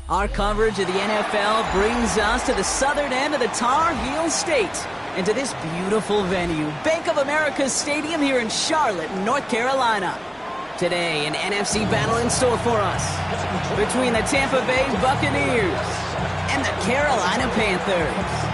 Our coverage of the NFL brings us to the southern end of the Tar Heel State and to this beautiful venue, Bank of America Stadium here in Charlotte, North Carolina. Today, an NFC battle in store for us between the Tampa Bay Buccaneers and the Carolina Panthers.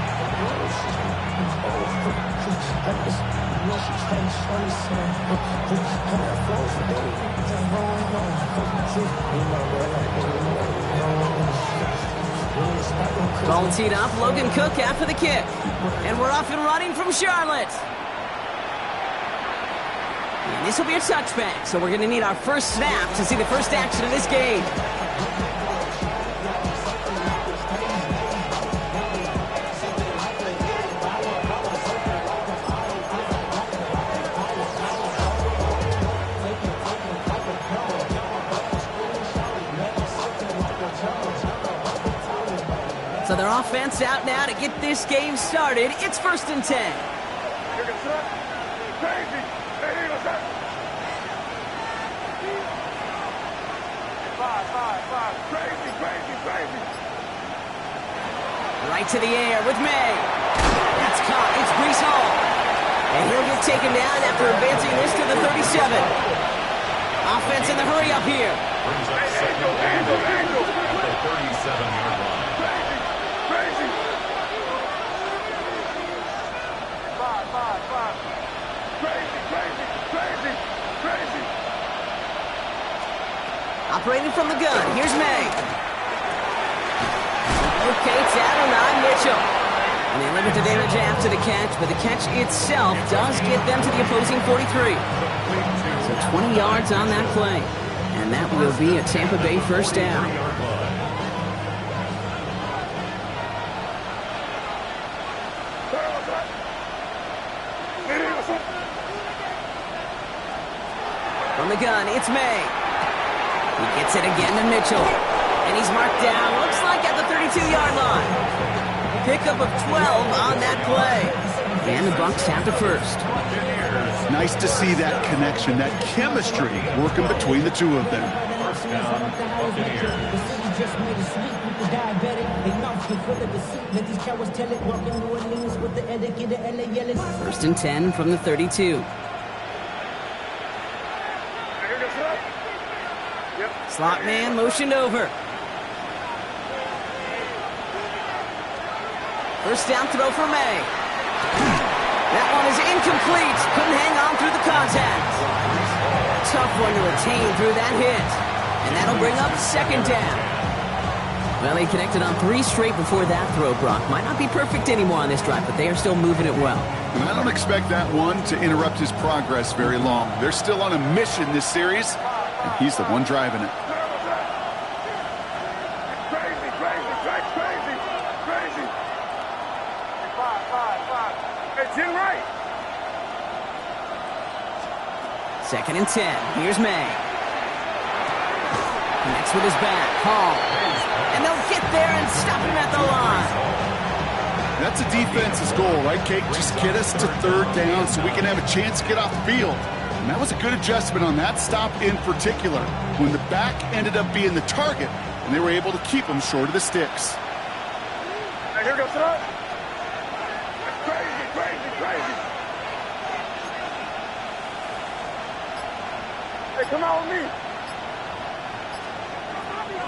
Ball teed up, Logan Cook after the kick. And we're off and running from Charlotte. And this will be a touchback, so we're going to need our first snap to see the first action of this game. So their offense out now to get this game started. It's 1st and 10. Right to the air with May. That's caught. It's Brees Hall. And he'll get taken down after advancing this to the 37. Offense in the hurry up here. Brings up second and at the 37-yard line. Operating from the gun, here's May. Locates Adonai Mitchell. And they limit the damage after the catch, but the catch itself does get them to the opposing 43. So 20 yards on that play. And that will be a Tampa Bay first down. From the gun, it's May. He gets it again to Mitchell. And he's marked down, looks like at the 32-yard line. Pickup of 12 on that play. And the Bucs have the first. Nice to see that connection, that chemistry working between the two of them. First and 10 from the 32. Slot man motioned over. First down throw for May. That one is incomplete. Couldn't hang on through the contact. Tough one to retain through that hit. And that'll bring up second down. Well, they connected on 3 straight before that throw, Brock. Might not be perfect anymore on this drive, but they are still moving it well. And I don't expect that one to interrupt his progress very long. They're still on a mission this series, and he's the one driving it. Second and 10. Here's May. Connects with his back. Hall. And they'll get there and stop him at the line. That's a defense's goal, right, Kate? Just get us to 3rd down so we can have a chance to get off the field. And that was a good adjustment on that stop in particular, when the back ended up being the target, and they were able to keep him short of the sticks. Now here goes it. Crazy. Hey, come on with me.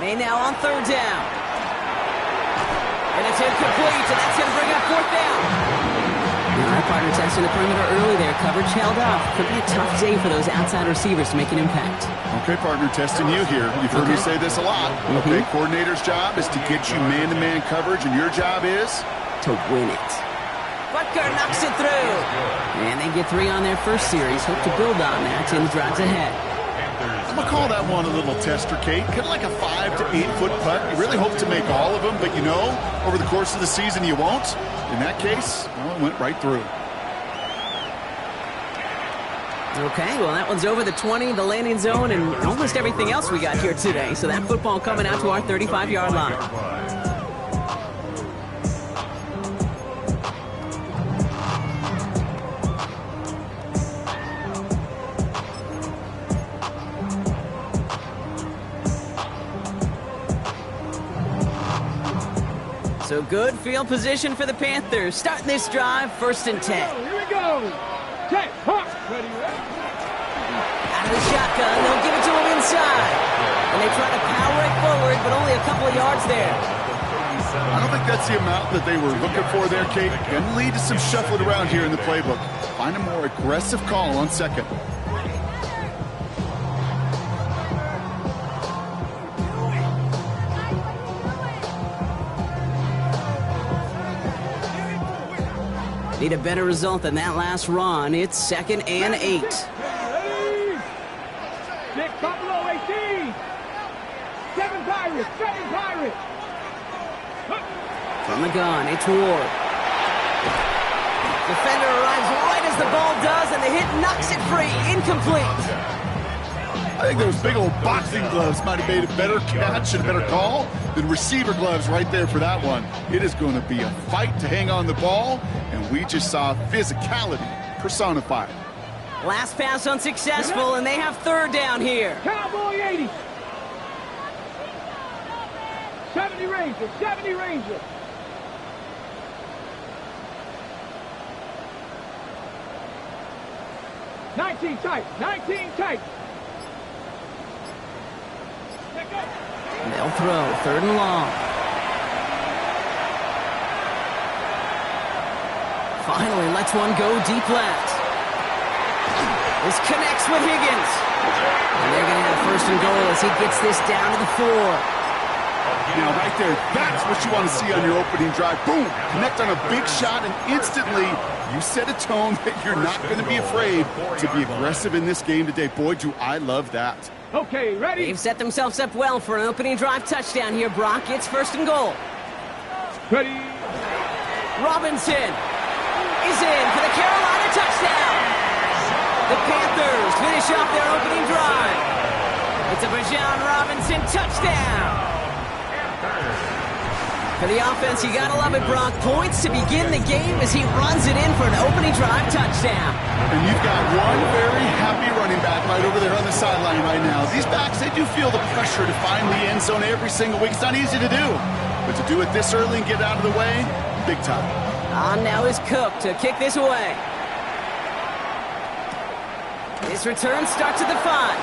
May now on 3rd down. And it's incomplete, and that's going to bring up 4th down. All right, partner testing the perimeter early there. Coverage held up. Could be a tough day for those outside receivers to make an impact. Okay, partner, testing you here. You've heard me say this a lot. Okay, coordinator's job is to get you man-to-man coverage, and your job is? To win it. Butker knocks it through. And they get 3 on their first series. Hope to build on that in the drives ahead. I'm going to call that one a little tester, Kate. Kind of like a 5 to 8-foot putt. You really hope to make all of them, but you know, over the course of the season, you won't. In that case, well, it went right through. Okay, well, that one's over the 20, the landing zone, and almost everything else we got here today. So that football coming out to our 35-yard line. So good field position for the Panthers. Starting this drive, 1st and 10. Here we go. Check. Huh. Ready. Out of the shotgun, they'll give it to him inside. And they try to power it forward, but only a couple of yards there. I don't think that's the amount that they were looking for there, Kate. Going to lead to some shuffling around here in the playbook. Find a more aggressive call on 2nd. Need a better result than that last run. It's 2nd and 8. Six Buffalo 18. 7 Pirates. 7 Pirates. From the gun, it's Ward. Defender arrives right as the ball does, and the hit knocks it free. Incomplete. I think those big old boxing gloves might have made a better catch and a better call than receiver gloves right there for that one. It is going to be a fight to hang on the ball, and we just saw physicality personified. Last pass unsuccessful, and they have 3rd down here. Cowboy 80. 70 Rangers. 70 Rangers. Nineteen tight. 19 tight. They'll throw, 3rd and long. Finally lets one go deep left. This connects with Higgins. And they're going to have 1st and goal as he gets this down to the 4. Now, right there, that's what you want to see on your opening drive. Boom! Connect on a big shot, and instantly you set a tone that you're not going to be afraid to be aggressive in this game today. Boy, do I love that. Okay, ready? They've set themselves up well for an opening drive touchdown here, Brock. It's 1st and goal. Ready? Robinson is in for the Carolina touchdown. The Panthers finish off their opening drive. It's a Bijan Robinson touchdown. For the offense, you gotta love it, Brock. Points to begin the game as he runs it in for an opening drive touchdown. And you've got one very happy running back right over there on the sideline right now. These backs, they do feel the pressure to find the end zone every single week. It's not easy to do. But to do it this early and get out of the way, big time. On now is Cook to kick this away. His return starts at the 5.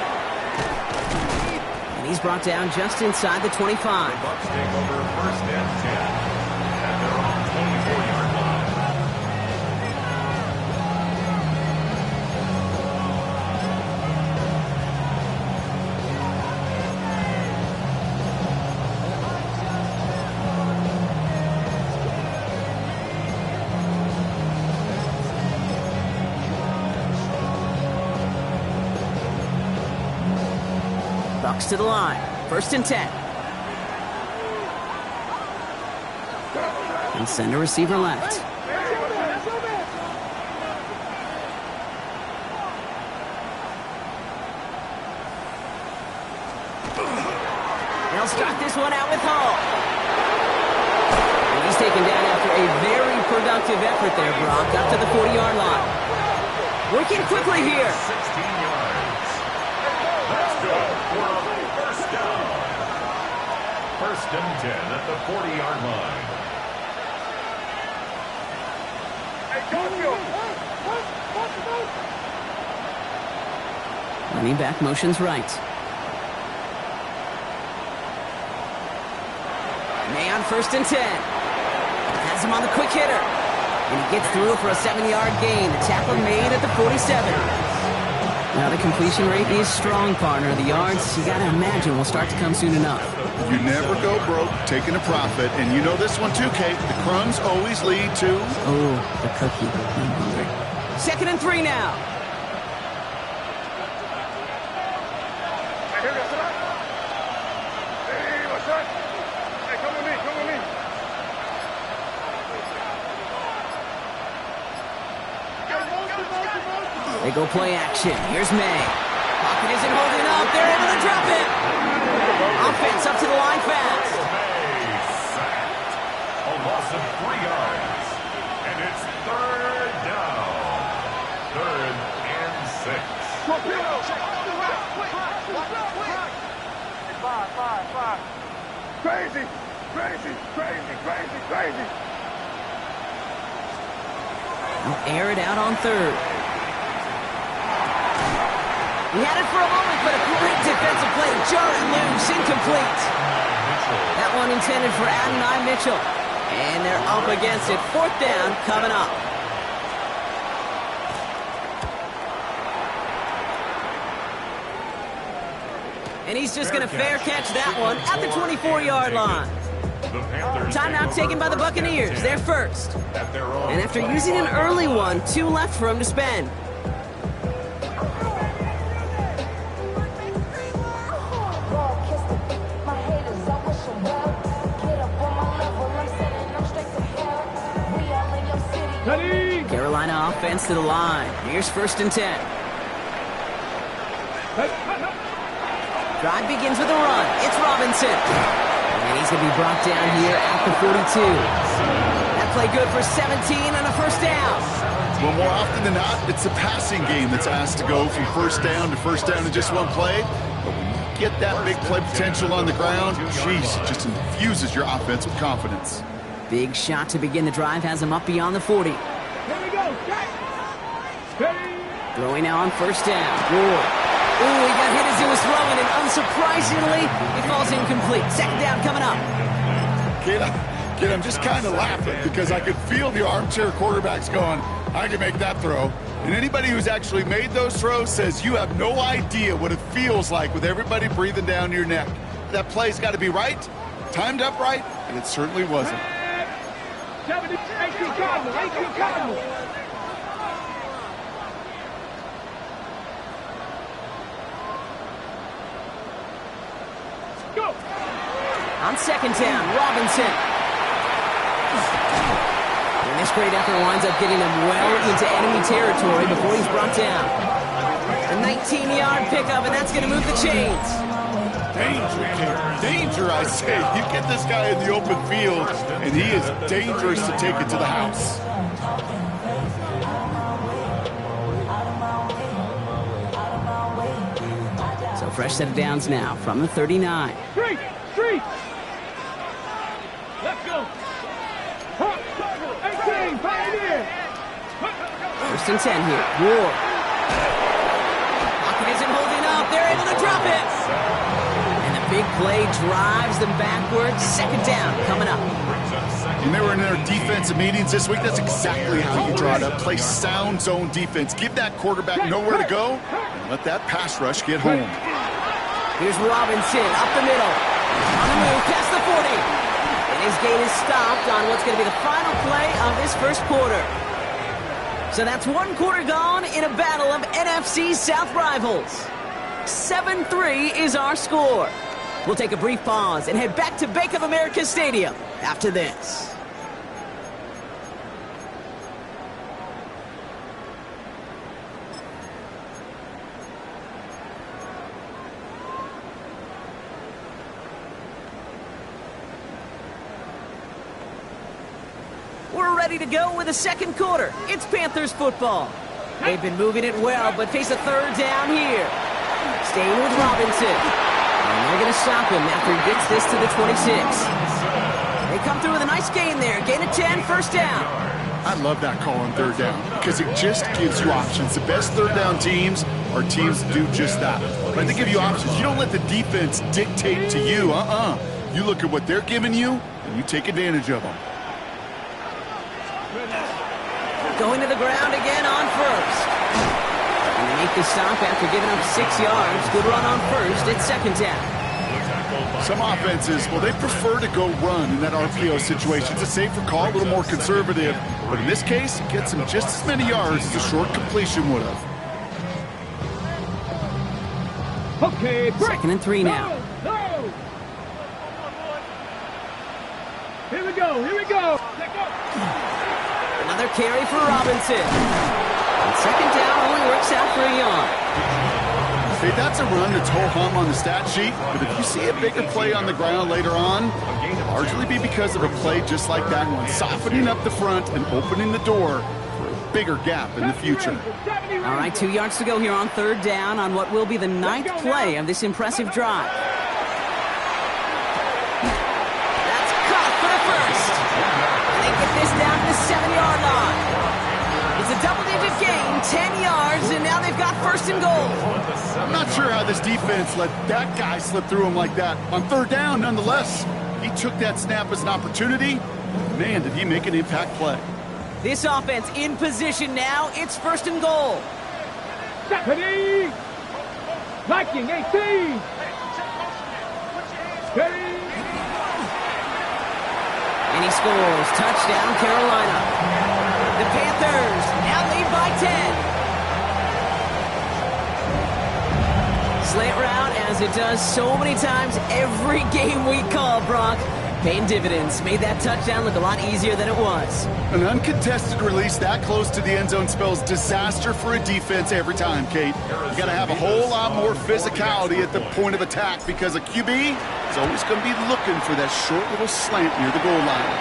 And he's brought down just inside the 25. The Bucs take over 1st and 10 at their own 24-yard line. Bucs to the line. 1st and 10. And send a receiver left. They'll start this one out with Hall. And he's taken down after a very productive effort there, Brock, up to the 40-yard line. Working quickly here. 16 yards. Let's go for a 1st down. 1st and 10 at the 40-yard line. Running back motions right. May on 1st and 10. Has him on the quick hitter. And he gets through for a 7-yard gain. The tackle made at the 47. Now the completion rate is strong, partner. The yards, you gotta imagine, will start to come soon enough. You never go broke taking a profit. And you know this one too, Kate. The crumbs always lead to... Oh, the cookie. I'm hungry. 2nd and 3 now. They go play action. Here's May. Pocket isn't holding up. They're able to drop it. Offense up to the line fast. May sacked. A loss of 3 yards. And it's 3rd down. 3rd and 6. Five. Crazy. Crazy, crazy, crazy, crazy. He'll air it out on third. He had it for a moment, but a great defensive play. Jarred loose, incomplete. That one intended for Adonai Mitchell. And they're up against it. Fourth down coming up. And he's just going to fair catch that one at the 24-yard line. Timeout taken by the Buccaneers. They're first. And after using an early one, 2 left for him to spend. Carolina offense to the line. Here's 1st and 10. Drive begins with a run. It's Robinson. And he's going to be brought down here at the 42. That play good for 17 and a first down. Well, more often than not, it's the passing game that's asked to go from first down in just one play. But when you get that big play potential on the ground, geez, it just infuses your offense with confidence. Big shot to begin the drive has him up beyond the 40. Here we go. Ready. Throwing now on first down. Ward. Ooh, he got hit as he was throwing, and unsurprisingly, he falls incomplete. Second down coming up. Kid, I'm just kind of laughing because I could feel the armchair quarterbacks going, I can make that throw. And anybody who's actually made those throws says you have no idea what it feels like with everybody breathing down your neck. That play's got to be right, timed up right, and it certainly wasn't. 70, 18 Cardinals, 18 Cardinals. Go. On second down, Robinson. And this great effort winds up getting him well into enemy territory before he's brought down. A 19-yard pickup, and that's going to move the chains. Danger, I say. You get this guy in the open field, and he is dangerous to take it to the house. So fresh set of downs now from the 39. Street. Let's go. 18, Pioneer. 1st and 10 here. Ward. Pocket isn't holding up. They're able to drop it. And the big play drives them backwards. Second down coming up. When they were in their defensive meetings this week, that's exactly how you draw it up. Play sound zone defense. Give that quarterback nowhere to go, and let that pass rush get home. Here's Robinson up the middle. On the move, past the 40. And his gain is stopped on what's going to be the final play of this first quarter. So that's 1 quarter gone in a battle of NFC South rivals. 7-3 is our score. We'll take a brief pause and head back to Bank of America Stadium after this. We're ready to go with the second quarter. It's Panthers football. They've been moving it well, but face a third down here. Staying with Robinson. And they're going to stop him after he gets this to the 26. They come through with a nice gain there. Gain of 10, first down. I love that call on third down because it just gives you options. The best third down teams are teams that do just that. Right? They give you options. You don't let the defense dictate to you. You look at what they're giving you, and you take advantage of them. Going to the ground again on first. And they make the stop after giving up 6 yards. Good run on first. It's second down. Some offenses, well, they prefer to go run in that RPO situation. It's a safer call, a little more conservative. But in this case, it gets them just as many yards as a short completion would have. Okay, break. 2nd and 3 now. No. Here we go. Another carry for Robinson. And second down only works out for a yard. Hey, that's a run that's ho-hum on the stat sheet, but if you see a bigger play on the ground later on, it'll largely be because of a play just like that one, softening up the front and opening the door for a bigger gap in the future. All right, 2 yards to go here on third down on what will be the 9th play of this impressive drive. That's first and goal. I'm not sure how this defense let that guy slip through him like that. On third down, nonetheless, he took that snap as an opportunity. Man, did he make an impact play. This offense in position now. It's first and goal. Stephanie! Viking 18! Steady! And he scores. Touchdown, Carolina. The Panthers now lead by 10. Slant route, as it does so many times every game we call, Brock. Paying dividends. Made that touchdown look a lot easier than it was. An uncontested release that close to the end zone spells disaster for a defense every time, Kate. You got to have a whole lot more physicality at the point of attack because a QB is always going to be looking for that short little slant near the goal line.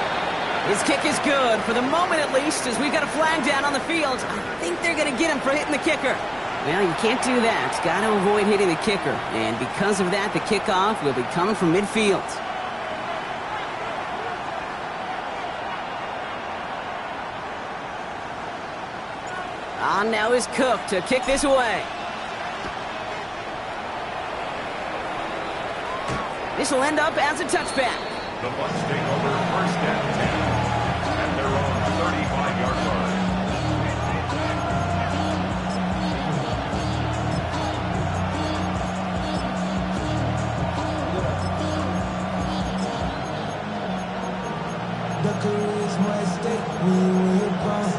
His kick is good, for the moment at least, as we've got a flag down on the field. I think they're going to get him for hitting the kicker. Well, you can't do that. Got to avoid hitting the kicker. And because of that, the kickoff will be coming from midfield. On now is Cook to kick this away. This will end up as a touchback. The Bucs take over first and 10 at their own 35-yard line. The career's my stake when you're gone.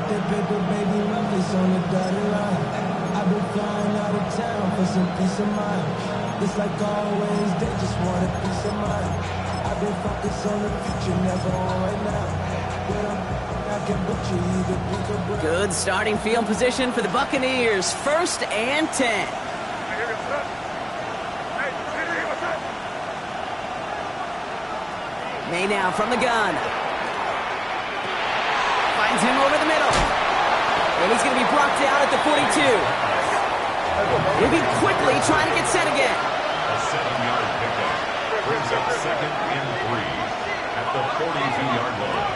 That paper baby, my face on the dotted line. I've been flying out of town for some peace of mind. It's like always, they just want a piece of mind. I've been focused on the future, never on right now. But I can butcher you the big or brick. Good starting field position for the Buccaneers. First and 10. May now from the gun. Finds him over the middle. And he's going to be brought down at the 42. Moving quickly, trying to get set again. A 7-yard pickup brings up second and 3 at the 42-yard line.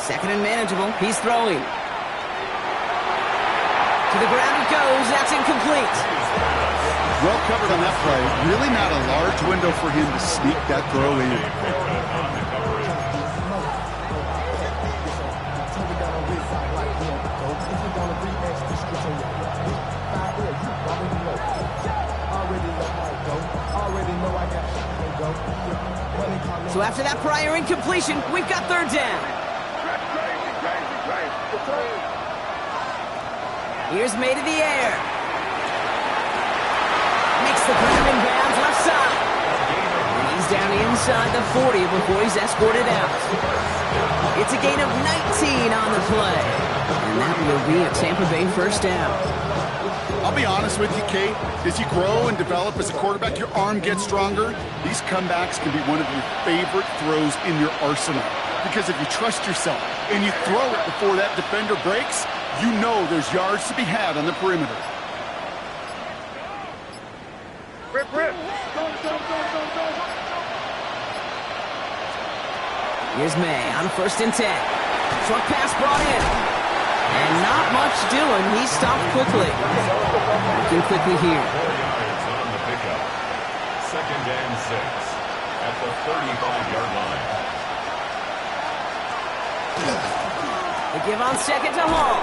Second and manageable. He's throwing. To the ground it goes. That's incomplete. Well covered on that play. Really not a large window for him to sneak that throw in. So after that prior incompletion, we've got third down. Here's May to the air. Makes the ground and bounds left side. And he's down inside the 40 before he's escorted out. It's a gain of 19 on the play. And that will be a Tampa Bay first down. I'll be honest with you, Kate. As you grow and develop as a quarterback, your arm gets stronger. These comebacks can be one of your favorite throws in your arsenal. Because if you trust yourself and you throw it before that defender breaks, you know there's yards to be had on the perimeter. Rip, rip. Here's May on first and 10. Short pass brought in. And not much doing. He stopped quickly. Looking quickly here. 4 yards on the pickup. Second and 6 at the 35-yard line. They give on second to Hall.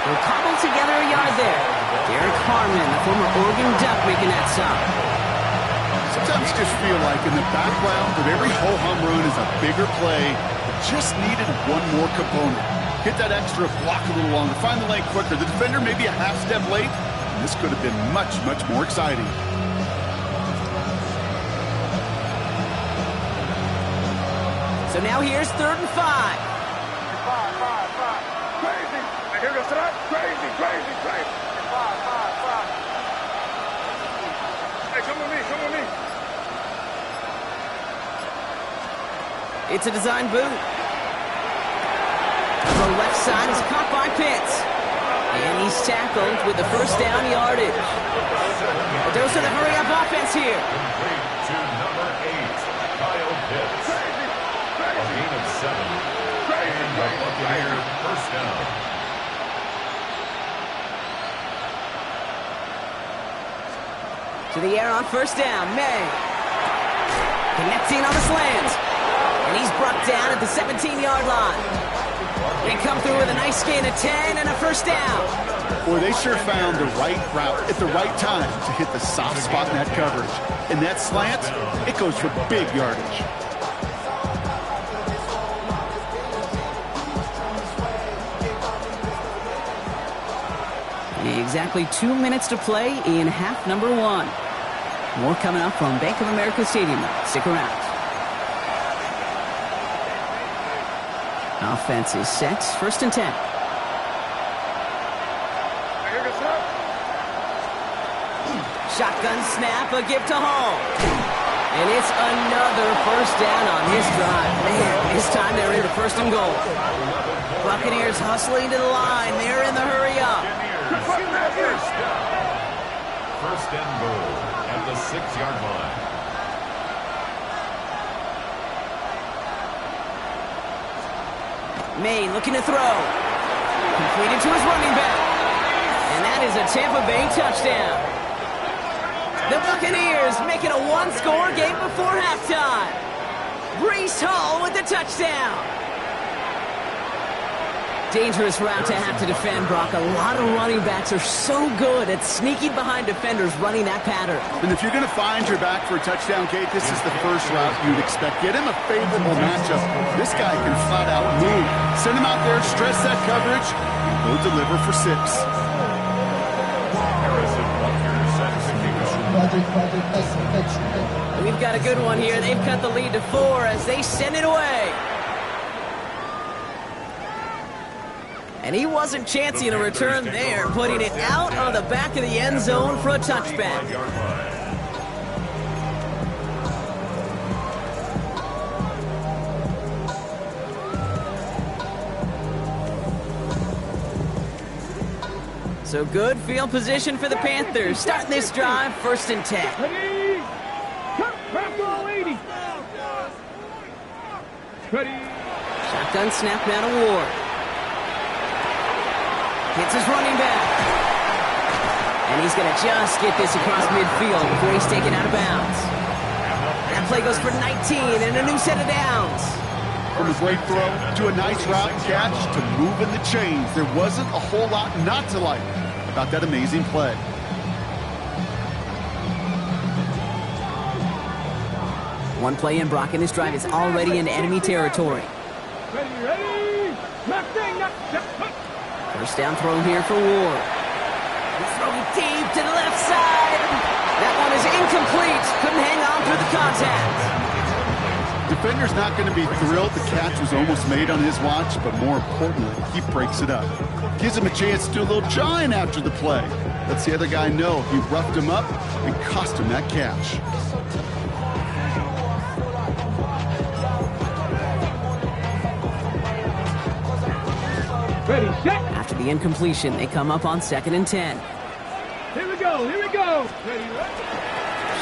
They'll cobble together a yard there. Derek Harmon, the former Oregon Duck, making that stop. Sometimes you just feel like in the background of every ho-hum run is a bigger play. It just needed one more component. Hit that extra block a little longer. Find the lane quicker. The defender may be a half step late. And this could have been much, much more exciting. So now here's third and 5. Crazy. And here goes that. Crazy, crazy, crazy. 5. Hey, come with me, come with me. It's a design boot. The left side is caught by Pitts. And And he's tackled with the first down yardage. A dose of the hurry-up offense here. Complete to number 8, Kyle Pitts. A gain of 7. And the Buccaneers first down. To the air on first down, May. Connecting on the slant. And he's brought down at the 17-yard line. They come through with a nice gain of 10 and a first down. Boy, they sure found the right route at the right time to hit the soft spot in that coverage. And that slant, it goes for big yardage. Exactly 2 minutes to play in half number 1. More coming up from Bank of America Stadium. Stick around. Offense is set. First and 10. Shotgun snap, a give to Hall. And it's another first down on this drive. Man, this time they're into first and goal. Buccaneers hustling to the line. They're in the hurry up. First and goal at the 6-yard line. Maine looking to throw. Completed to his running back. And that is a Tampa Bay touchdown. The Buccaneers making a one-score game before halftime. Breece Hall with the touchdown. Dangerous route to have to defend, Brock. A lot of running backs are so good at sneaking behind defenders running that pattern. And if you're going to find your back for a touchdown, Kate, this is the first route you'd expect. Get him a favorable matchup. This guy can flat out move. Send him out there, stress that coverage, and go deliver for 6. We've got a good one here. They've cut the lead to 4 as they send it away. And he wasn't chancing a return there, putting it out of the back of the end zone for a touchback. So good field position for the Panthers. Starting this drive, first and 10. Ready? Ready? Shotgun snap now to Ward. Hits his running back. And he's going to just get this across midfield before he's taken out of bounds. That play goes for 19 and a new set of downs. From a great throw to a nice route catch to moving the chains, there wasn't a whole lot not to like about that amazing play. One play in, Brock, and this drive is already in enemy territory. Ready? First down throw here for Ward. He's throwing deep to the left side. That one is incomplete. Couldn't hang on through the contact. Defender's not going to be thrilled the catch was almost made on his watch, but more importantly, he breaks it up. Gives him a chance to do a little jawing after the play. Lets the other guy know he roughed him up and cost him that catch. Ready, set. After the incompletion, they come up on 2nd and 10. Here we go, here we go. Ready,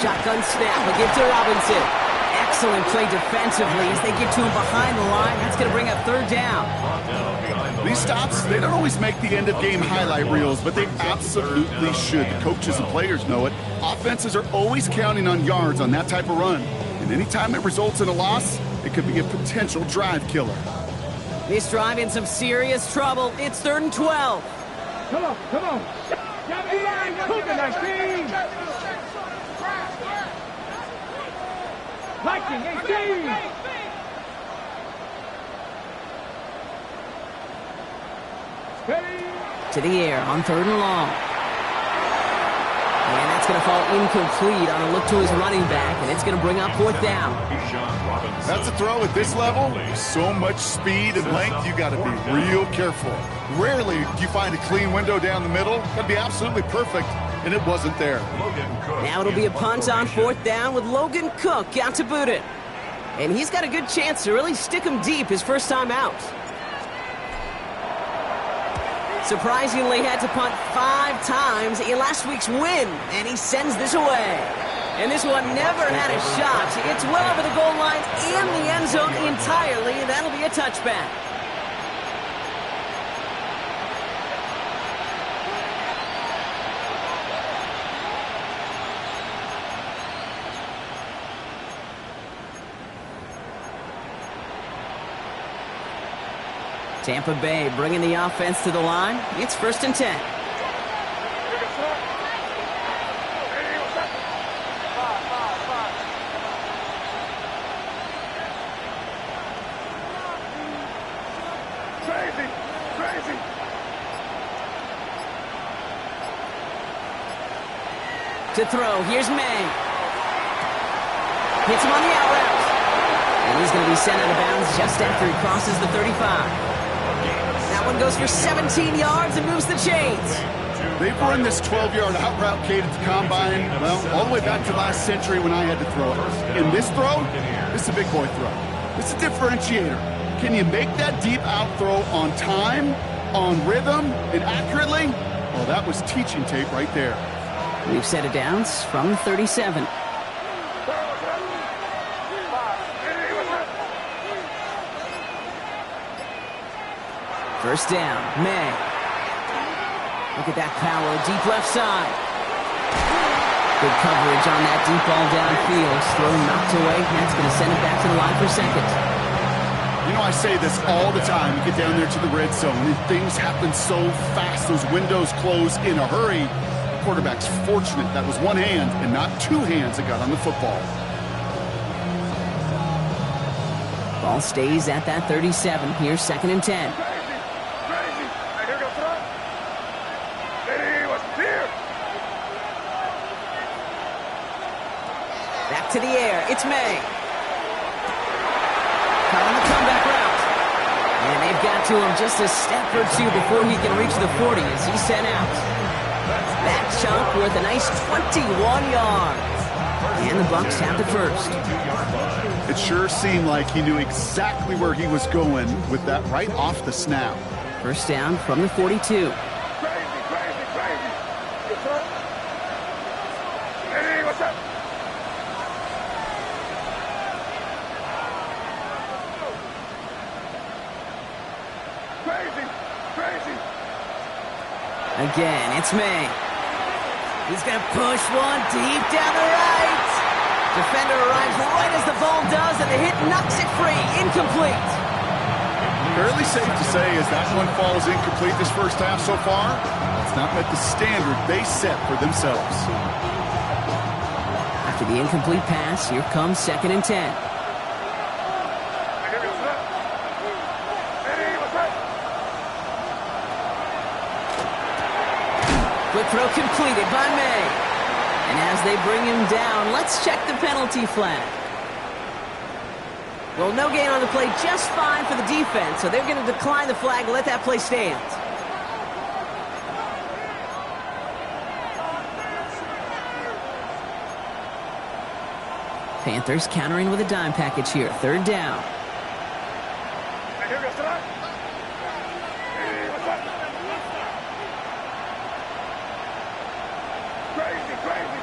Shotgun snap, a give to Robinson. Excellent play defensively as they get to him behind the line. That's going to bring up 3rd down. These stops, they don't always make the end-of-game highlight reels, but they absolutely should. The coaches and players know it. Offenses are always counting on yards on that type of run. And anytime it results in a loss, it could be a potential drive killer. This drive in some serious trouble. It's 3rd and 12. come on, come on. Got me line, cooking that team. Viking 18. Ready? To the air on 3rd and long. And that's going to fall incomplete on a look to his running back, and it's going to bring up 4th down. That's a throw at this level. With so much speed and length, you got to be real careful. Rarely do you find a clean window down the middle. Got to be absolutely perfect, and it wasn't there. Now it'll be a punt on 4th down with Logan Cook out to boot it. And he's got a good chance to really stick him deep his first time out. So surprisingly had to punt 5 times in last week's win, and he sends this away. And this one never had a shot. It's well over the goal line and the end zone entirely, and that'll be a touchback. Tampa Bay bringing the offense to the line. It's 1st and 10. Crazy. To throw, here's May. Hits him on the out route. And he's going to be sent out of bounds just after he crosses the 35. That one goes for 17 yards and moves the chains. They've run this 12-yard out route, Kate, at the combine, well, all the way back to last century when I had to throw it. In this throw, this is a big boy throw. It's a differentiator. Can you make that deep out throw on time, on rhythm, and accurately? Well, that was teaching tape right there. We've set it downs from the 37. First down, May. Look at that power, deep left side. Good coverage on that deep ball downfield. Throw knocked away. That's going to send it back to the line for 2nd. You know, I say this all the time. You get down there to the red zone, and things happen so fast. Those windows close in a hurry. The quarterback's fortunate that was one hand and not 2 hands that got on the football. Ball stays at that 37. Here's 2nd and 10. Back to the air. It's May. On the comeback route. And they've got to him just a step or 2 before he can reach the 40 as he's sent out. That chunk worth a nice 21 yards. And the Bucs have the first. It sure seemed like he knew exactly where he was going with that right off the snap. First down from the 42. Hey, what's up? Crazy. Again, it's May. He's going to push one deep down the right. Defender arrives right as the ball does, and the hit knocks it free. Incomplete. Fairly safe to say as that one falls incomplete this first half so far, it's not met the standard they set for themselves. After the incomplete pass, here comes 2nd and 10. Quick throw completed by May. And as they bring him down, let's check the penalty flag. Well, no gain on the play, just fine for the defense, so they're going to decline the flag and let that play stand. Panthers countering with a dime package here. 3rd down.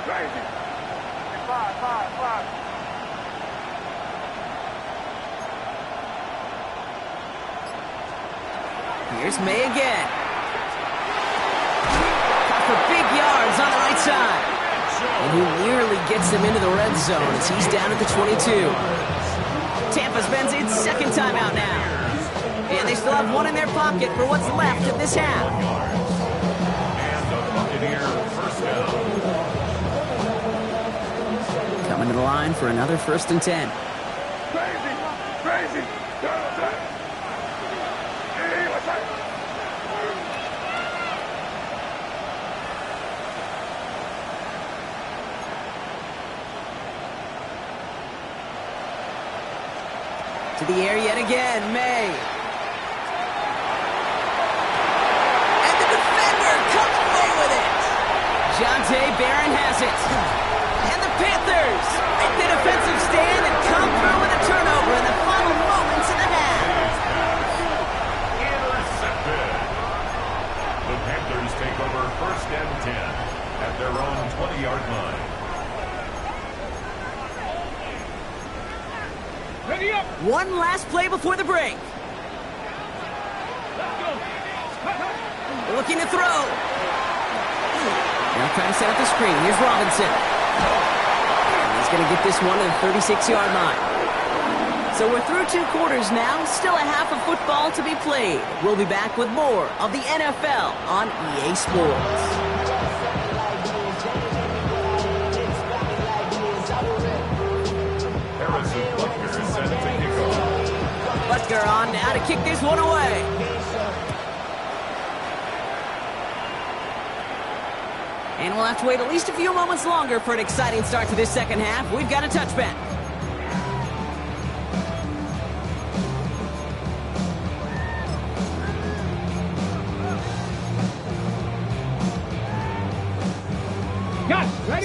Crazy. Five. Here's May again. Got for big yards on the right side. And he nearly gets them into the red zone as he's down at the 22. Tampa spends its 2nd time out now. And they still have one in their pocket for what's left of this half. And the Buccaneers first down. Coming to the line for another 1st and 10. Crazy. Hey, what's up? To the air yet again, May. And the defender comes away with it. Jonte Barron has it. And the Panthers make the defensive stand and come through with a turnover in the final moments of the half. Intercepted. One last play before the break. Looking to throw. Now trying to set up the screen. Here's Robinson. And he's going to get this one to the 36-yard line. So we're through 2 quarters now. Still a half of football to be played. We'll be back with more of the NFL on EA Sports. Butker on now to kick this one away. And we'll have to wait at least a few moments longer for an exciting start to this second half. We've got a touchback.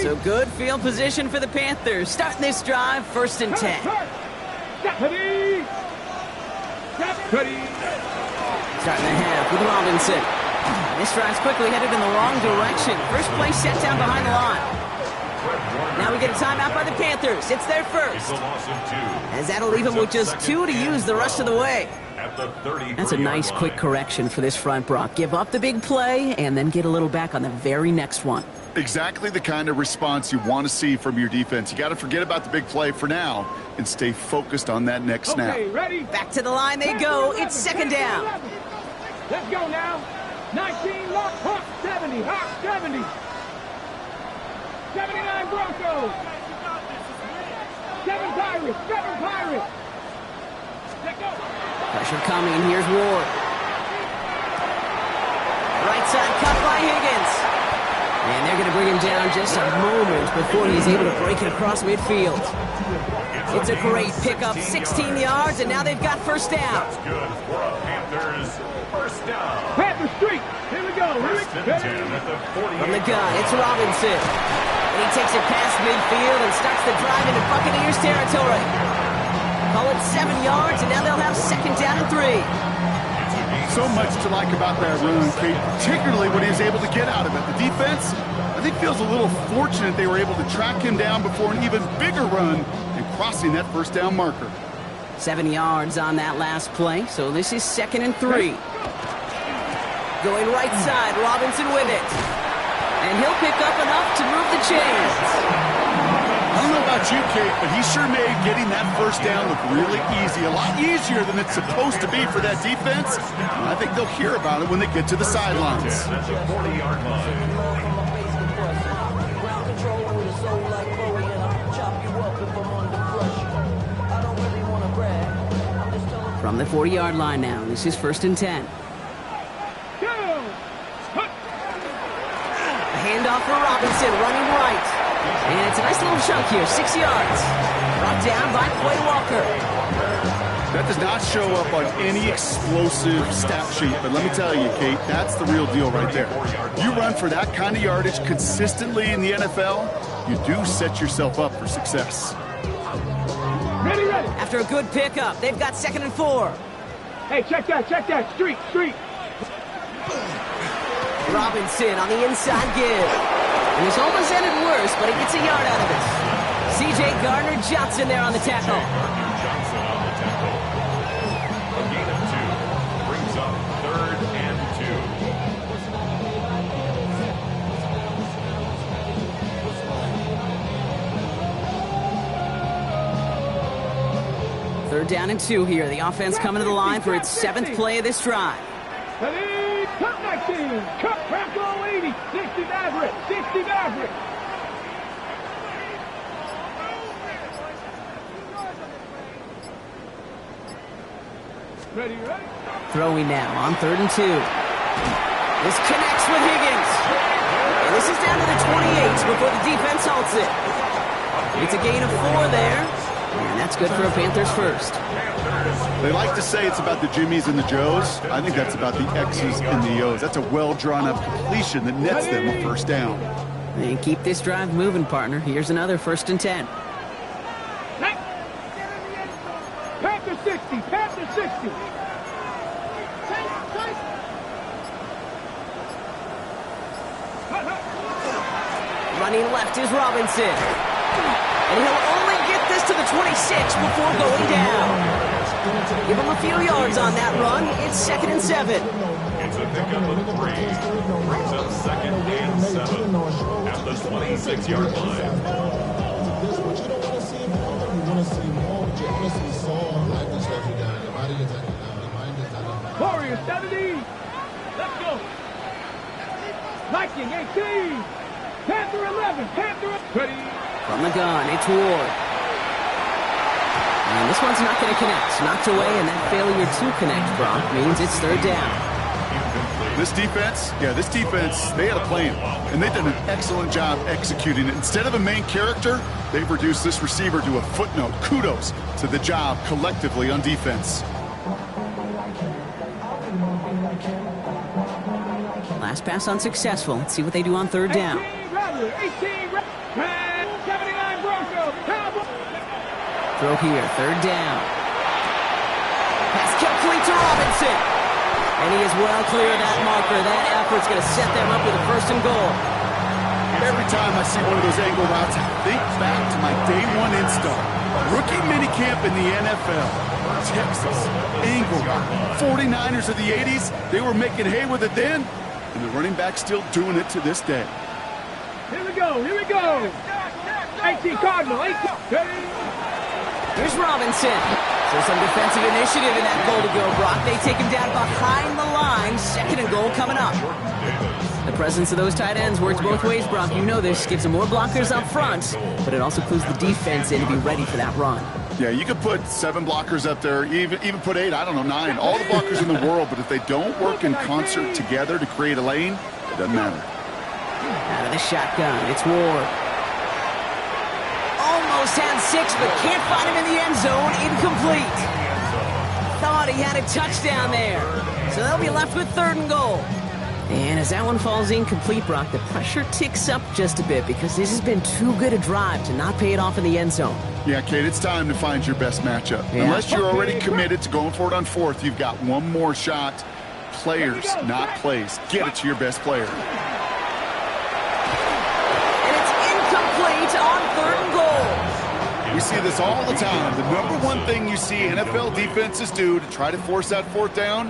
So good field position for the Panthers. Starting this drive, 1st and 10. Starting the half with Robinson. This drive's quickly headed in the wrong direction. First play set down behind the line. Now we get a timeout by the Panthers. It's their first. As that'll leave them with just 2 to use the rest of the way. That's a nice quick correction for this front, Brock. Give up the big play and then get a little back on the very next one. Exactly the kind of response you want to see from your defense. You got to forget about the big play for now and stay focused on that next snap. Ready? Back to the line they go. It's 2nd down. Let's go now. 19, lock, Hawk 70, Hawk 70. 79 Broncos. 7 Pirates, 7 Pirates. Let's go. Pressure coming. Here's Ward. Right side cut by Higgins. And they're going to bring him down just a moment before he's able to break it across midfield. It's a great pickup, 16 yards, and now they've got 1st down. That's good for a Panthers 1st down. Panther Street. Here we go. From the gun, it's Robinson. And he takes it past midfield and starts the drive into Buccaneers territory. Call it 7 yards, and now they'll have 2nd down and 3. So much to like about that run, Kate, particularly what he was able to get out of it. The defense, I think, feels a little fortunate they were able to track him down before an even bigger run and crossing that 1st down marker. 7 yards on that last play, so this is 2nd and 3. Going right side, Robinson with it. And he'll pick up enough to move the chains. I don't know about you, Kate, but he sure made getting that 1st down look really easy. A lot easier than it's supposed to be for that defense. And I think they'll hear about it when they get to the sidelines. That's a 40-yard line. From the 40-yard line now, this is 1st and 10. A handoff for Robinson, running right. And it's a nice little chunk here, 6 yards. Brought down by Quay Walker. That does not show up on any explosive stat sheet, but let me tell you, Kate, that's the real deal right there. You run for that kind of yardage consistently in the NFL, you do set yourself up for success. Ready. After a good pickup, they've got 2nd and 4. Hey, check that. Street. Robinson on the inside give. And this almost ended worse, but he gets a yard out of this. C.J. Gardner-Johnson there on the tackle. Johnson on the tackle. A gain of 2 brings up 3rd and 2. 3rd down and 2 here. The offense coming to the line for its 7th play of this drive. Cut 19, cut Bronco 80, 60 Maverick, 60 Maverick. Ready. Throwing now on 3rd and 2. This connects with Higgins. And this is down to the 28 before the defense halts it. It's a gain of 4 there. And that's good for a Panthers 1st. They like to say it's about the Jimmies and the Joes. I think that's about the X's and the O's. That's a well-drawn-up completion that nets them a 1st down. And keep this drive moving, partner. Here's another 1st and 10. Panther 60, Panther 60. Running left is Robinson. And he'll only get this to the 26 before going down. Give him a few yards on that run. It's 2nd and 7. It's a pickup of 3. Brings up 2nd and 7 at the 26-yard line. Warriors 70. Let's go. Viking 18. Panther 11. Panther 20. From the gun, it's Ward. And this one's not going to connect. Knocked away, and that failure to connect, Brock, means it's 3rd down. This defense, they had a plan, and they've done an excellent job executing it. Instead of a main character, they've reduced this receiver to a footnote. Kudos to the job collectively on defense. Last pass unsuccessful. Let's see what they do on 3rd down. 79 Broncos. Throw here, 3rd down. Pass complete to Robinson. And he is well clear of that marker. That effort's going to set them up with a 1st and goal. Every time I see one of those angle routes, I think back to my day 1 install. Rookie minicamp in the NFL. Texas, angle route. 49ers of the 80s, they were making hay with it then, and the running back's still doing it to this day. Here we go. 18 Cardinal. 18. Here's Robinson. So some defensive initiative in that goal to go, Brock. They take him down behind the line. 2nd and goal coming up. The presence of those tight ends works both ways, Brock. You know this. Gives them more blockers up front, but it also clues the defense in to be ready for that run. Yeah, you could put 7 blockers up there, even put 8, I don't know, 9. All the blockers in the world, but if they don't work in concert together to create a lane, it doesn't matter. Out of the shotgun, it's Ward. Almost had 6, but can't find him in the end zone. Incomplete. Thought he had a touchdown there. So they'll be left with 3rd and goal. And as that one falls incomplete, Brock, the pressure ticks up just a bit because this has been too good a drive to not pay it off in the end zone. Yeah, Kate, it's time to find your best matchup. Yeah. Unless you're already committed to going for it on 4th, you've got one more shot. Players, not plays. Get it to your best player. And it's incomplete on 3rd and goal. We see this all the time. The number one thing you see NFL defenses do to try to force that 4th down,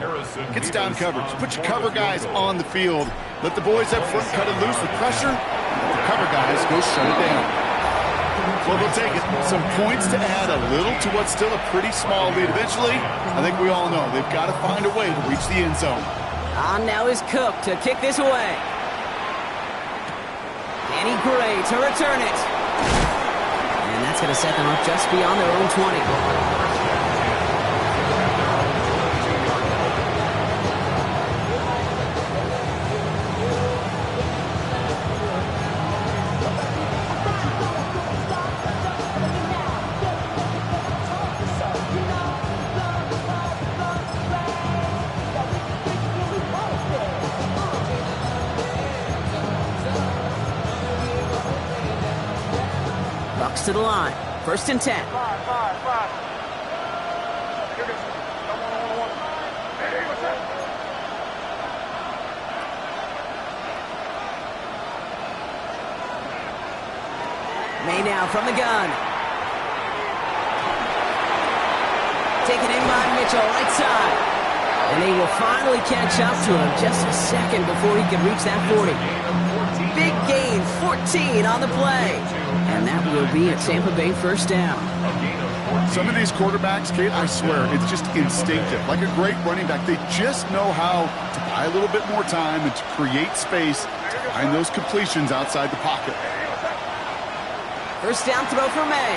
gets down coverage. Put your cover guys on the field. Let the boys up front cut it loose with pressure. The cover guys go shut it down. Well, they'll take it. Some points to add a little to what's still a pretty small lead. Eventually, I think we all know they've got to find a way to reach the end zone. On now is Cook to kick this away. Danny Gray to return it. And that's going to set them up just beyond their own 20. Bucks to the line. 1st and 10. May now from the gun. Taken in by Mitchell, right side. And they will finally catch up to him just a second before he can reach that 40. Big gain, 14 on the play. And that will be a Tampa Bay 1st down. Some of these quarterbacks, Kate, I swear, it's just instinctive. Like a great running back, they just know how to buy a little bit more time and to create space to find those completions outside the pocket. 1st down throw for May.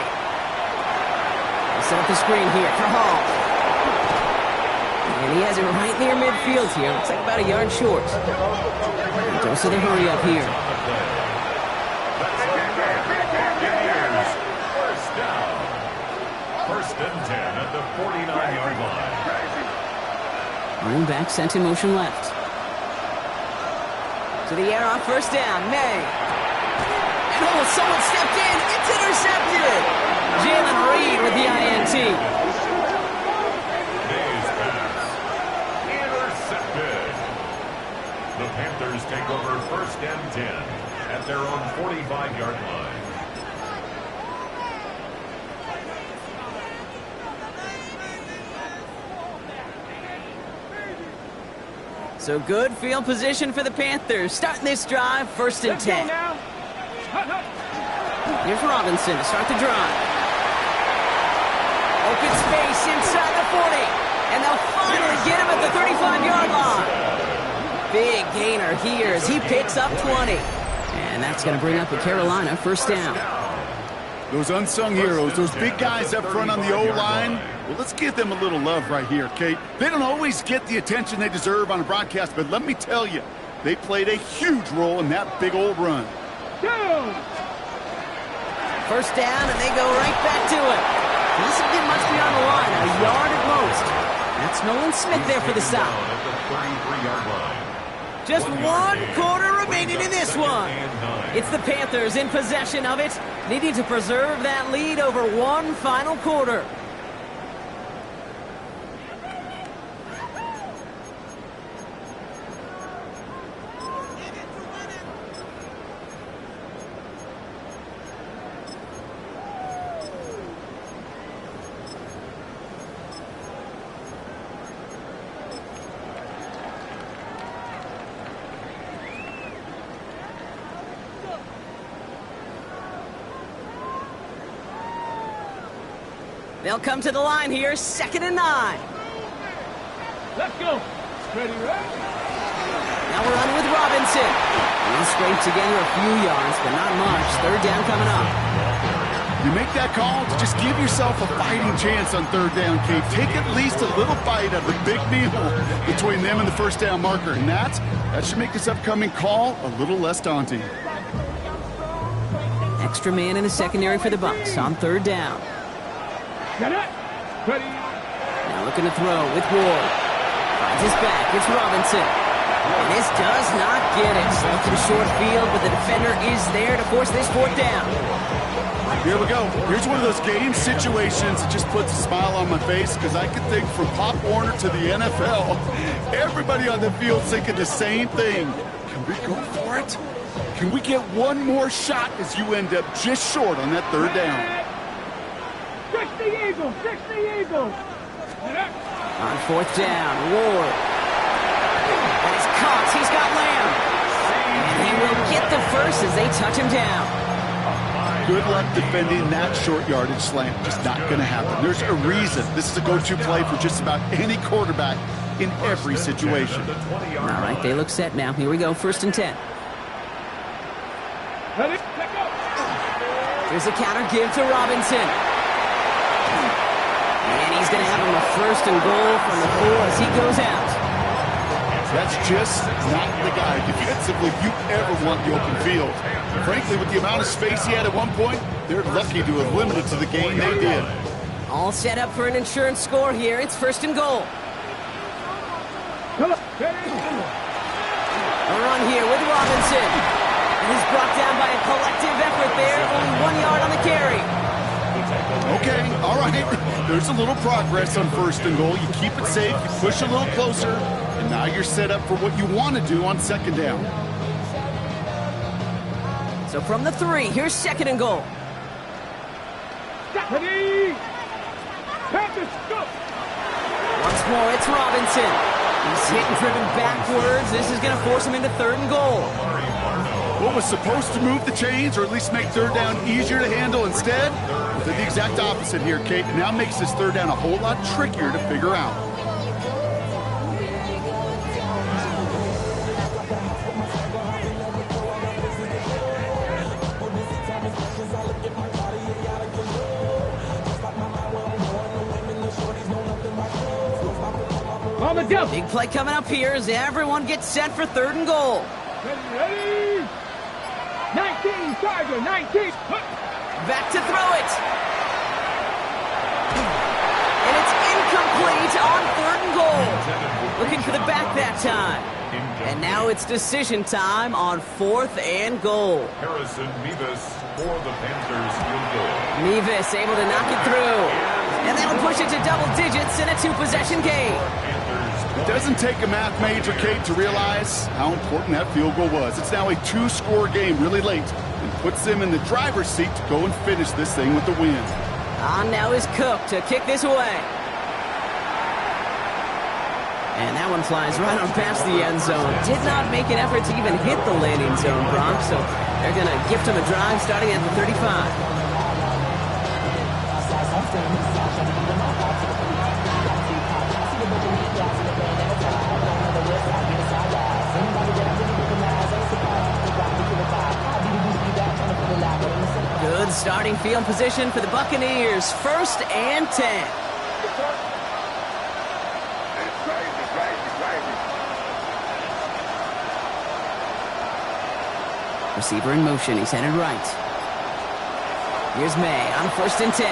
They set up the screen here for Hall. And he has it right near midfield here. Looks like about a yard short. Dose of the hurry up here. First and 10 at the 49-yard line. Running back sent in motion left. To the air on 1st down. May. And oh, someone stepped in. It's intercepted. Jalen Reed with the INT. May's pass. Intercepted. The Panthers take over 1st and 10 at their own 45-yard line. So good field position for the Panthers. Starting this drive, 1st and 10. Here's Robinson to start the drive. Open space inside the 40. And they'll finally get him at the 35-yard line. Big gainer here as he picks up 20. And that's going to bring up a Carolina 1st down. Those unsung heroes, those big guys up front on the O-line, well, let's give them a little love right here, Kate. They don't always get the attention they deserve on a broadcast, but let me tell you, they played a huge role in that big old run. 1st down, and they go right back to it. Doesn't get much beyond the line, a yard at most. That's Nolan Smith there for the stop. Just 1 quarter remaining in this one. It's the Panthers in possession of it, needing to preserve that lead over 1 final quarter. They'll come to the line here, 2nd and 9. Let's go. Ready, ready. Now we're on with Robinson. He'll scrape together a few yards, but not much. 3rd down coming up. You make that call to just give yourself a fighting chance on 3rd down, Kate. Take at least a little bite of the big meal between them and the 1st down marker. And that should make this upcoming call a little less daunting. Extra man in the secondary for the Bucs on 3rd down. Get it. Ready. Now looking to throw with Ward. Finds his back. It's Robinson. And this does not get it. Looking short field, but the defender is there to force this 4th down. Here we go. Here's one of those game situations that just puts a smile on my face because I can think from Pop Warner to the NFL, everybody on the field thinking the same thing. Can we go for it? Can we get one more shot as you end up just short on that 3rd down? 60 Eagles, 60 Eagles. On 4th down, Ward. And he's caught. He's got Lamb. And he will get the 1st as they touch him down. Good luck defending that short yardage slant. Just not going to happen. There's a reason this is a go-to play for just about any quarterback in every situation. All right, they look set now. Here we go, 1st and 10. Ready, let go. Here's a counter give to Robinson. And he's going to have him a 1st and goal from the 4 as he goes out. That's just not the guy defensively you ever want the open field. Frankly, with the amount of space he had at one point, they're lucky to have limited to the game they did. All set up for an insurance score here. It's 1st and goal. Come on. Ready. A run here with Robinson. And he's brought down by a collective effort there. Only 1 yard on the carry. Okay, all right. There's a little progress on 1st and goal. You keep it safe, you push a little closer, and now you're set up for what you want to do on 2nd down. So from the 3, here's 2nd and goal. Ready. Panthers, go. Once more, it's Robinson. He's hit and driven backwards. This is going to force him into 3rd and goal. What was supposed to move the chains, or at least make 3rd down easier to handle instead, did the exact opposite here, Kate. It now makes this 3rd down a whole lot trickier to figure out. Big play coming up here as everyone gets set for 3rd and goal. Ready. 19, Tiger, 19. Back to throw it. And it's incomplete on 3rd and goal. Looking for the back that time. And now it's decision time on 4th and goal. Harrison Mevis for the Panthers field goal. Mevis able to knock it through. And that'll push it to double digits in a 2-possession game. It doesn't take a math major, Kate, to realize how important that field goal was. It's now a 2-score game really late and puts them in the driver's seat to go and finish this thing with the win. On now is Cook to kick this away. And that one flies right on past the end zone. Did not make an effort to even hit the landing zone, Brock. So they're going to gift him a drive starting at the 35. Good starting field position for the Buccaneers. 1st and 10. Receiver in motion. He's headed right. Here's May on 1st and 10.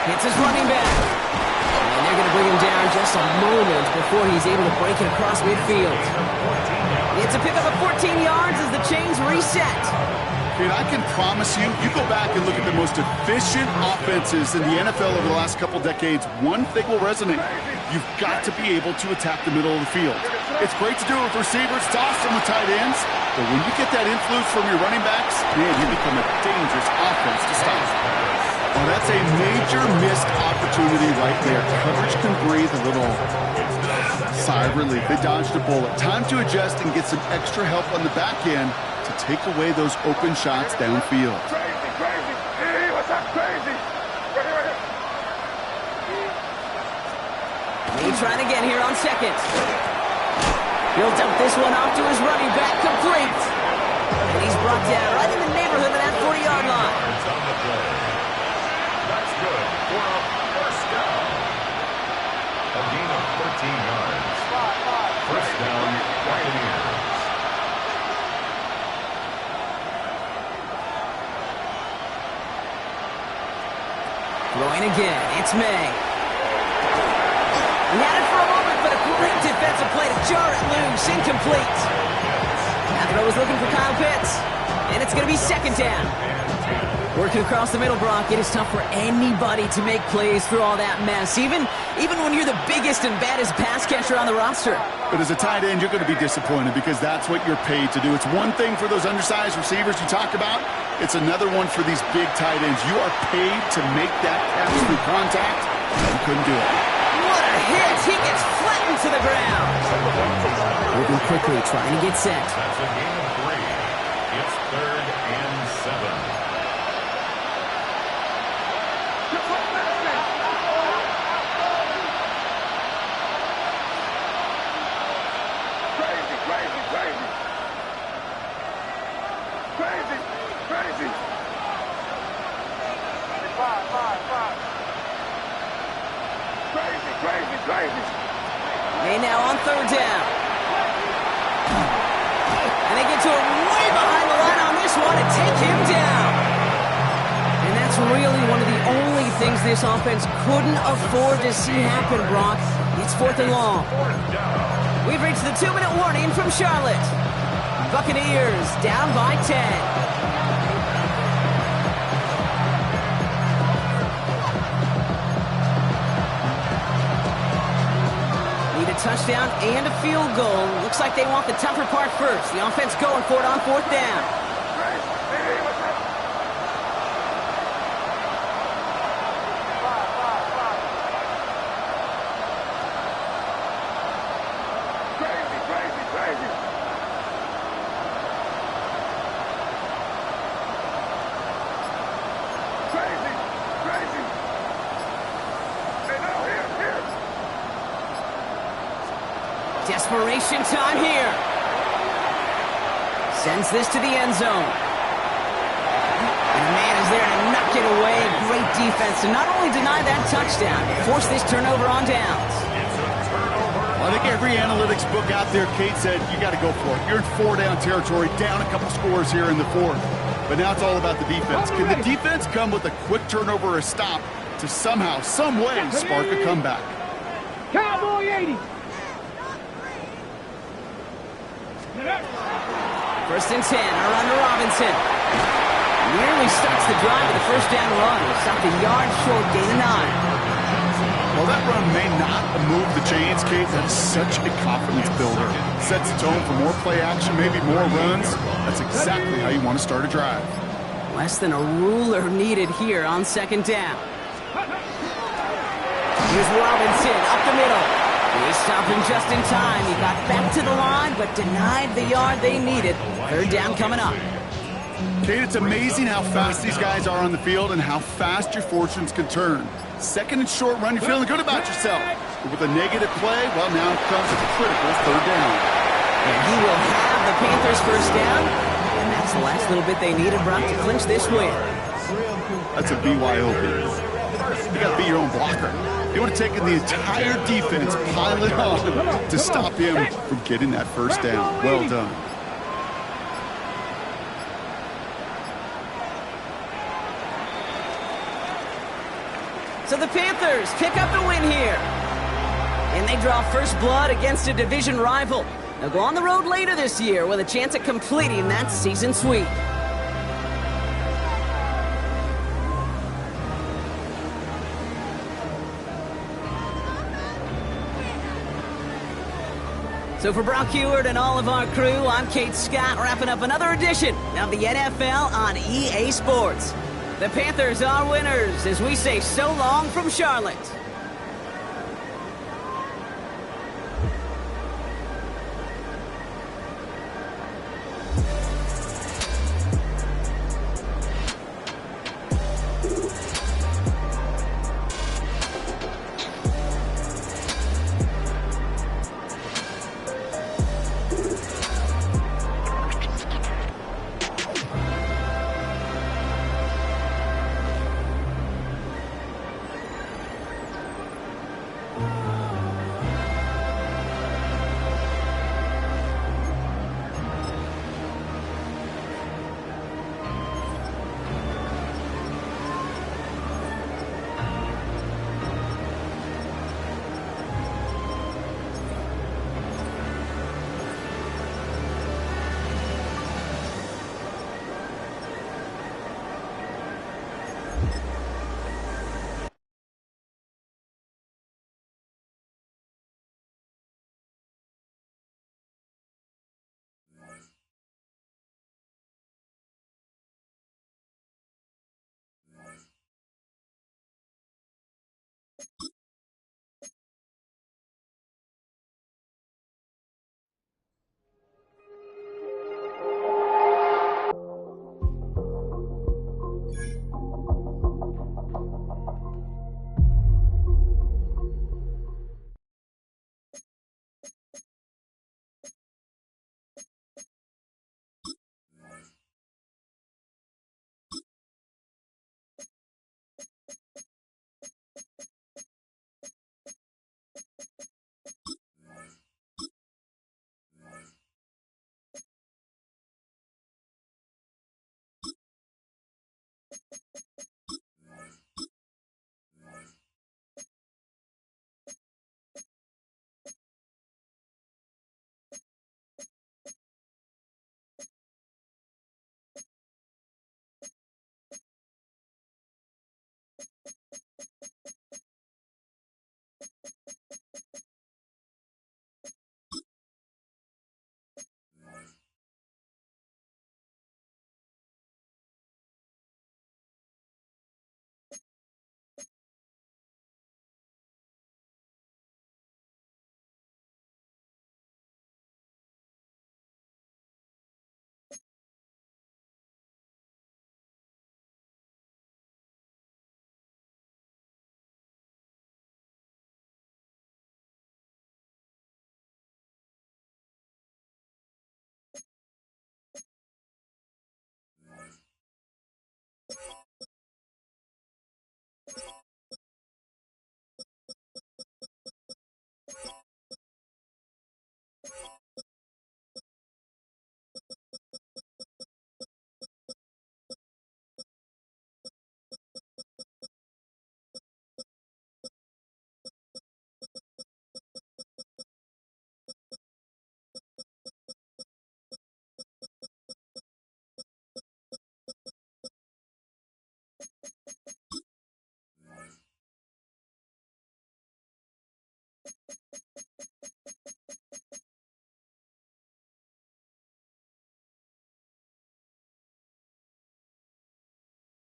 Hits his running back. And they're going to bring him down just a moment before he's able to break it across midfield. It's a pickup of 14 yards as the chains reset. And I can promise you, you go back and look at the most efficient offenses in the NFL over the last couple decades, one thing will resonate. You've got to be able to attack the middle of the field. It's great to do it with receivers, it's awesome with tight ends, but when you get that influence from your running backs, man, you become a dangerous offense to stop. Well, that's a major missed opportunity right there. Coverage can breathe a little sigh of relief. They dodged a bullet. Time to adjust and get some extra help on the back end to take away those open shots downfield. Crazy. Hey, what's up, crazy? He's trying again here on 2nd. He'll dump this one off to his running back, complete. And he's brought down right in the neighborhood of that 40-yard line. That's good for a 1st down. A gain of 14 yards. 1st down, Buccaneers. Throwing again, it's May. He had it for a moment, but a great defensive play to jar it loose, incomplete. That throw was looking for Kyle Pitts, and it's going to be 2nd down. Working across the middle, Brock, it is tough for anybody to make plays through all that mess, even when you're the biggest and baddest pass catcher on the roster. But as a tight end, you're going to be disappointed because that's what you're paid to do. It's one thing for those undersized receivers you talk about. It's another one for these big tight ends. You are paid to make that catch through contact. You couldn't do it. What a hit! He gets flattened to the ground. Moving quickly, trying to get set. That's a gain of 3. It's 3rd and 7. May now on 3rd down. And they get to him way behind the line on this one and take him down. And that's really one of the only things this offense couldn't afford to see happen, Brock. It's 4th and long. We've reached the 2-minute warning from Charlotte. Buccaneers down by 10. Touchdown and a field goal. Looks like they want the tougher part first. The offense going for it on 4th down. Desperation time here. Sends this to the end zone. And the man is there to knock it away. Great defense to not only deny that touchdown, force this turnover on downs. I think every analytics book out there, Kate said, you got to go for it. You're in 4-down territory, down a couple scores here in the 4th. But now it's all about the defense. Can the defense come with a quick turnover or a stop to somehow, some way, spark a comeback? Cowboy 80. 1st and 10, a run to Robinson. Nearly starts the drive with a 1st down run. Stopped a yard short, gain of 9. Well, that run may not move the chains, Kate. That is such a confidence builder. Sets the tone for more play action, maybe more runs. That's exactly how you want to start a drive. Less than a ruler needed here on 2nd down. Here's Robinson up the middle. He's stopping just in time. He got back to the line, but denied the yard they needed. Third down coming up. Kate, it's amazing how fast these guys are on the field and how fast your fortunes can turn. Second and short run, you're feeling good about yourself. But with a negative play, well, now it comes with a critical third down. And he will have the Panthers first down. And that's the last little bit they needed, Brock, to clinch this win. That's a BYOB. You got to be your own blocker. It would have taken the entire defense piling on to stop him from getting that first down. Well done. So the Panthers pick up the win here. And they draw first blood against a division rival. They'll go on the road later this year with a chance at completing that season sweep. So for Brock Heward and all of our crew, I'm Kate Scott, wrapping up another edition of the NFL on EA Sports. The Panthers are winners as we say so long from Charlotte.